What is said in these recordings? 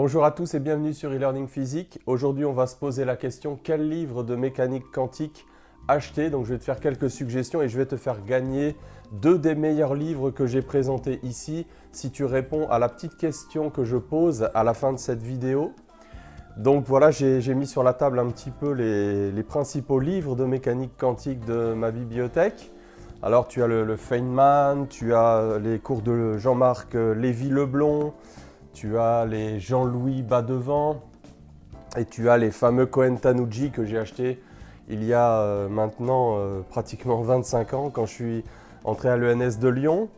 Bonjour à tous et bienvenue sur e-learning physique. Aujourd'hui, on va se poser la question quel livre de mécanique quantique acheter. Donc je vais te faire quelques suggestions et je vais te faire gagner deux des meilleurs livres que j'ai présentés ici si tu réponds à la petite question que je pose à la fin de cette vidéo. Donc voilà, j'ai mis sur la table un petit peu les principaux livres de mécanique quantique de ma bibliothèque. Alors tu as le Feynman, tu as les cours de Jean-Marc Lévy-Leblond, tu as les Jean-Louis Badevant et tu as les fameux Cohen-Tanuji que j'ai achetés il y a maintenant pratiquement 25 ans quand je suis entré à l'ENS de Lyon.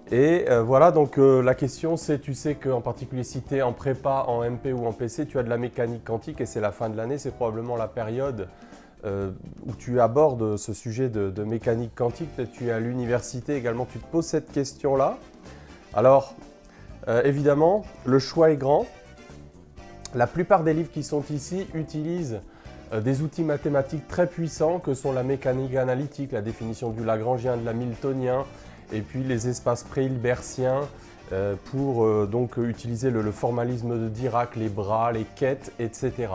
Et voilà, donc la question c'est, tu sais qu'en particulier si tu es en prépa, en MP ou en PC, tu as de la mécanique quantique et c'est la fin de l'année, c'est probablement la période où tu abordes ce sujet de mécanique quantique, peut-être tu es à l'université également, tu te poses cette question-là. Alors, évidemment, le choix est grand. La plupart des livres qui sont ici utilisent des outils mathématiques très puissants que sont la mécanique analytique, la définition du lagrangien, de l'hamiltonien, et puis les espaces pré-hilbertiens pour donc utiliser le formalisme de Dirac, les bras, les quêtes, etc.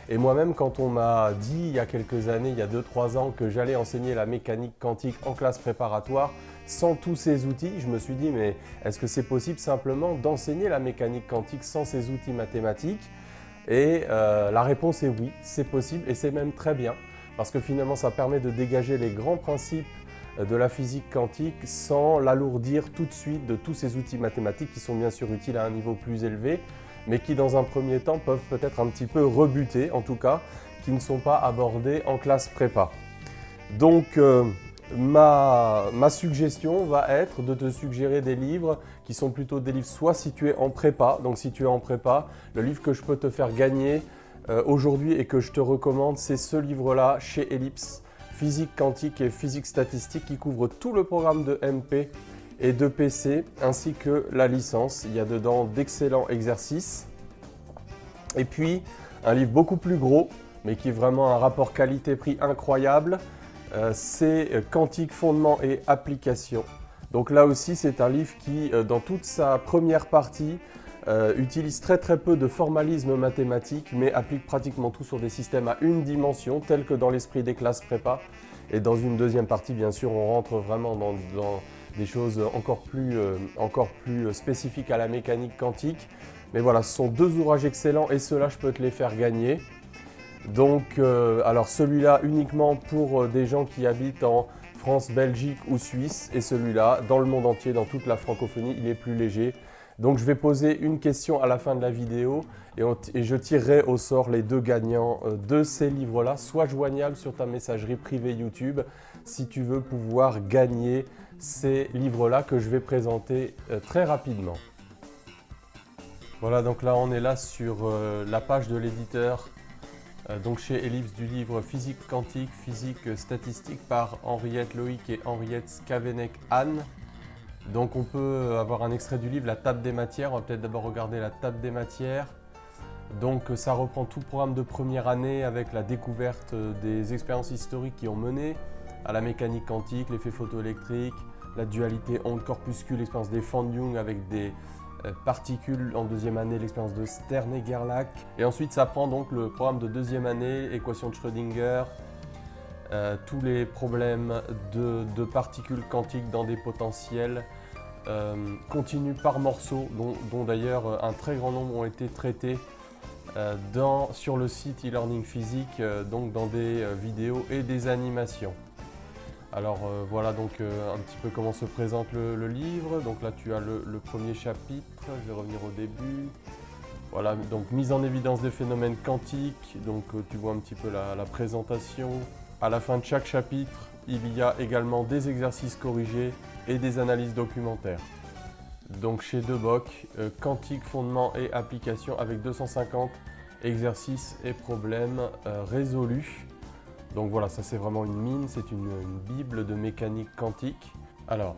Et moi-même, quand on m'a dit il y a quelques années, il y a 2-3 ans, que j'allais enseigner la mécanique quantique en classe préparatoire, sans tous ces outils, je me suis dit, mais est-ce que c'est possible simplement d'enseigner la mécanique quantique sans ces outils mathématiques? Et la réponse est oui, c'est possible et c'est même très bien, parce que finalement ça permet de dégager les grands principes de la physique quantique sans l'alourdir tout de suite de tous ces outils mathématiques qui sont bien sûr utiles à un niveau plus élevé, mais qui dans un premier temps peuvent peut-être un petit peu rebuter, en tout cas, qui ne sont pas abordés en classe prépa. Donc, ma suggestion va être de te suggérer des livres qui sont plutôt des livres soit si tu es en prépa, donc si tu es en prépa, le livre que je peux te faire gagner aujourd'hui et que je te recommande, c'est ce livre-là chez Ellipse, Physique quantique et physique statistique, qui couvre tout le programme de MP et de PC ainsi que la licence. Il y a dedans d'excellents exercices. Et puis, un livre beaucoup plus gros, mais qui est vraiment un rapport qualité-prix incroyable, c'est Quantique, fondements et applications. Donc là aussi, c'est un livre qui, dans toute sa première partie, utilise très peu de formalisme mathématique, mais applique pratiquement tout sur des systèmes à une dimension, tels que dans l'esprit des classes prépa. Et dans une deuxième partie, bien sûr, on rentre vraiment dans des choses encore plus spécifiques à la mécanique quantique. Mais voilà, ce sont deux ouvrages excellents et ceux-là, je peux te les faire gagner. Donc, alors celui-là uniquement pour des gens qui habitent en France, Belgique ou Suisse, et celui-là dans le monde entier, dans toute la francophonie, il est plus léger. Donc je vais poser une question à la fin de la vidéo et je tirerai au sort les deux gagnants de ces livres-là, soit joignables sur ta messagerie privée YouTube si tu veux pouvoir gagner ces livres-là que je vais présenter très rapidement. Voilà, donc là on est là sur la page de l'éditeur, donc chez Ellipse, du livre Physique quantique, physique statistique par Henriette Loïc et Henriette Skavenek-Anne. Donc on peut avoir un extrait du livre, la table des matières. On va peut-être d'abord regarder la table des matières. Donc ça reprend tout le programme de première année avec la découverte des expériences historiques qui ont mené à la mécanique quantique, l'effet photoélectrique, la dualité onde-corpuscule, l'expérience des von Jung avec des particules en deuxième année, l'expérience de Stern et Gerlach. Et ensuite ça prend donc le programme de deuxième année, équation de Schrödinger, tous les problèmes de particules quantiques dans des potentiels continus par morceaux, dont d'ailleurs un très grand nombre ont été traités sur le site e-learning physique, donc dans des vidéos et des animations. Alors voilà donc un petit peu comment se présente le livre. Donc là tu as le premier chapitre, je vais revenir au début. Voilà, donc mise en évidence des phénomènes quantiques, donc tu vois un petit peu la présentation. À la fin de chaque chapitre, il y a également des exercices corrigés et des analyses documentaires. Donc chez Deboc, quantique, fondements et applications avec 250 exercices et problèmes résolus. Donc voilà, ça c'est vraiment une mine, c'est une bible de mécanique quantique. Alors,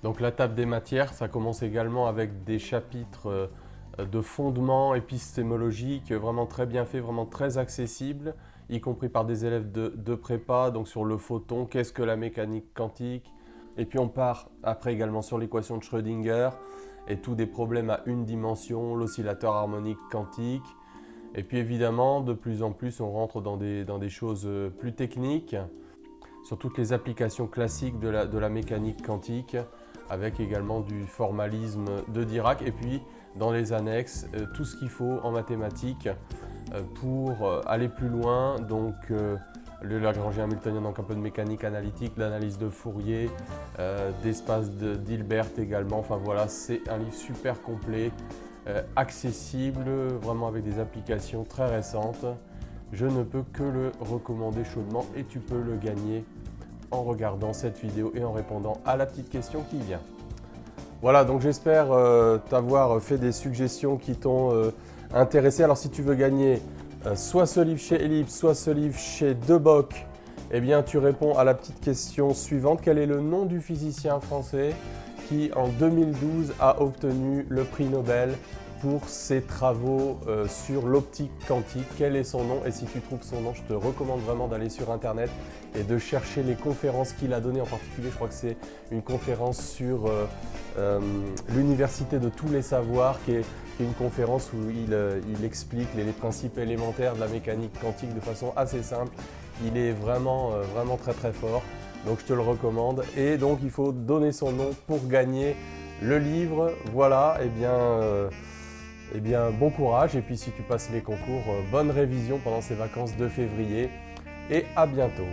donc la table des matières, ça commence également avec des chapitres de fondements épistémologiques vraiment très bien faits, vraiment très accessibles, y compris par des élèves de prépa, donc sur le photon, qu'est-ce que la mécanique quantique. Et puis on part après également sur l'équation de Schrödinger et tous des problèmes à une dimension, l'oscillateur harmonique quantique. Et puis évidemment, de plus en plus, on rentre dans des choses plus techniques, sur toutes les applications classiques de la mécanique quantique, avec également du formalisme de Dirac. Et puis, dans les annexes, tout ce qu'il faut en mathématiques pour aller plus loin. Donc, le Lagrangien hamiltonien, donc un peu de mécanique analytique, l'analyse de Fourier, d'espace d'Hilbert également. Enfin voilà, c'est un livre super complet. Accessible, vraiment avec des applications très récentes. Je ne peux que le recommander chaudement et tu peux le gagner en regardant cette vidéo et en répondant à la petite question qui vient. Voilà, donc j'espère t'avoir fait des suggestions qui t'ont intéressé. Alors si tu veux gagner soit ce livre chez Ellipse, soit ce livre chez Deboc, eh bien tu réponds à la petite question suivante. Quel est le nom du physicien français qui en 2012 a obtenu le prix Nobel pour ses travaux sur l'optique quantique? Quel est son nom? Et si tu trouves son nom, je te recommande vraiment d'aller sur internet et de chercher les conférences qu'il a données. En particulier, je crois que c'est une conférence sur l'université de tous les savoirs, qui est une conférence où il explique les principes élémentaires de la mécanique quantique de façon assez simple. Il est vraiment très très fort. Donc je te le recommande. Et donc il faut donner son nom pour gagner le livre. Voilà, eh bien bon courage. Et puis si tu passes les concours, bonne révision pendant ces vacances de février. Et à bientôt.